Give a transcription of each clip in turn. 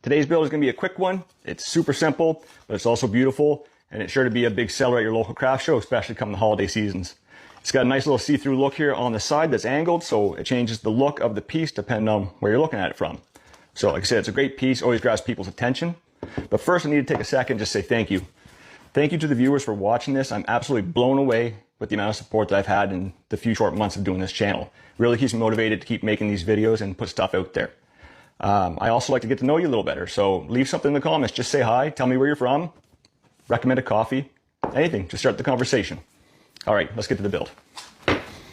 Today's build is going to be a quick one. It's super simple, but it's also beautiful, and it's sure to be a big seller at your local craft show, especially come the holiday seasons. It's got a nice little see-through look here on the side that's angled, so it changes the look of the piece depending on where you're looking at it from. So like I said, it's a great piece, always grabs people's attention. But first I need to take a second and just say thank you. Thank you to the viewers for watching this. I'm absolutely blown away with the amount of support that I've had in the few short months of doing this channel. It really keeps me motivated to keep making these videos and put stuff out there. I also like to get to know you a little better, so leave something in the comments. Just say hi, tell me where you're from, recommend a coffee, anything to start the conversation. All right, let's get to the build.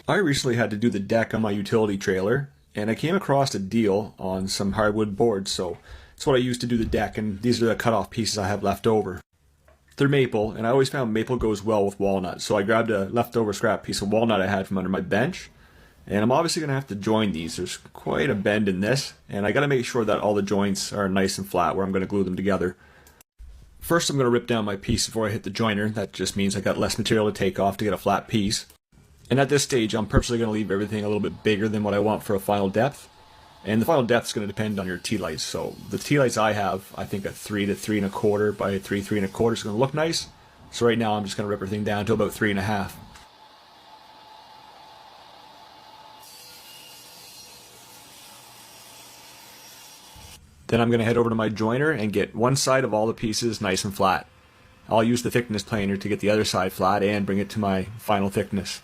I recently had to do the deck on my utility trailer, and I came across a deal on some hardwood boards, so that's what I used to do the deck, and these are the cut-off pieces I have left over. They're maple, and I always found maple goes well with walnut, so I grabbed a leftover scrap piece of walnut I had from under my bench, and I'm obviously going to have to join these. There's quite a bend in this, and I got to make sure that all the joints are nice and flat where I'm going to glue them together. First I'm going to rip down my piece before I hit the joiner. That just means I got less material to take off to get a flat piece. And at this stage I'm purposely going to leave everything a little bit bigger than what I want for a final depth. And the final depth is going to depend on your tea lights. So the tea lights I have, I think a 3 to 3 1/4 by 3 3 1/4 is going to look nice. So right now I'm just going to rip everything down to about 3 1/2. Then I'm going to head over to my joiner and get one side of all the pieces nice and flat. I'll use the thickness planer to get the other side flat and bring it to my final thickness.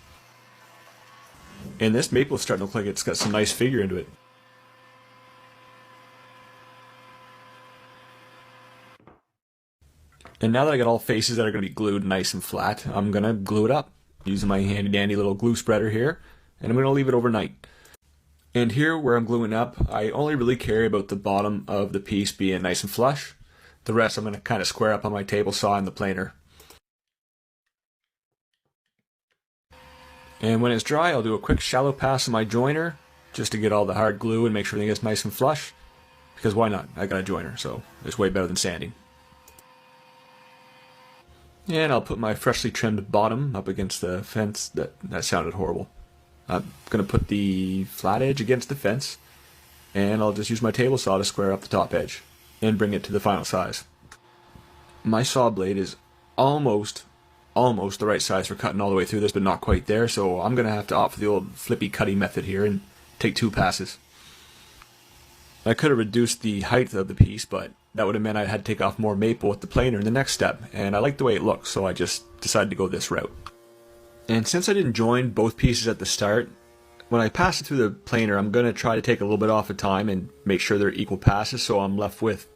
And this maple is starting to look like it's got some nice figure into it. And now that I got all faces that are going to be glued nice and flat, I'm going to glue it up using my handy dandy little glue spreader here, and I'm going to leave it overnight. And here where I'm gluing up, I only really care about the bottom of the piece being nice and flush. The rest I'm going to kind of square up on my table saw and the planer. And when it's dry, I'll do a quick shallow pass on my joiner just to get all the hard glue and make sure everything gets nice and flush. Because why not? I got a joiner, so it's way better than sanding. And I'll put my freshly trimmed bottom up against the fence. That sounded horrible. I'm going to put the flat edge against the fence, and I'll just use my table saw to square up the top edge and bring it to the final size. My saw blade is almost the right size for cutting all the way through this, but not quite there, so I'm going to have to opt for the old flippy cutting method here and take 2 passes. I could have reduced the height of the piece, but that would have meant I had to take off more maple with the planer in the next step, and I like the way it looks, so I just decided to go this route. And since I didn't join both pieces at the start, when I pass it through the planer, I'm going to try to take a little bit off of time and make sure they're equal passes, so I'm left with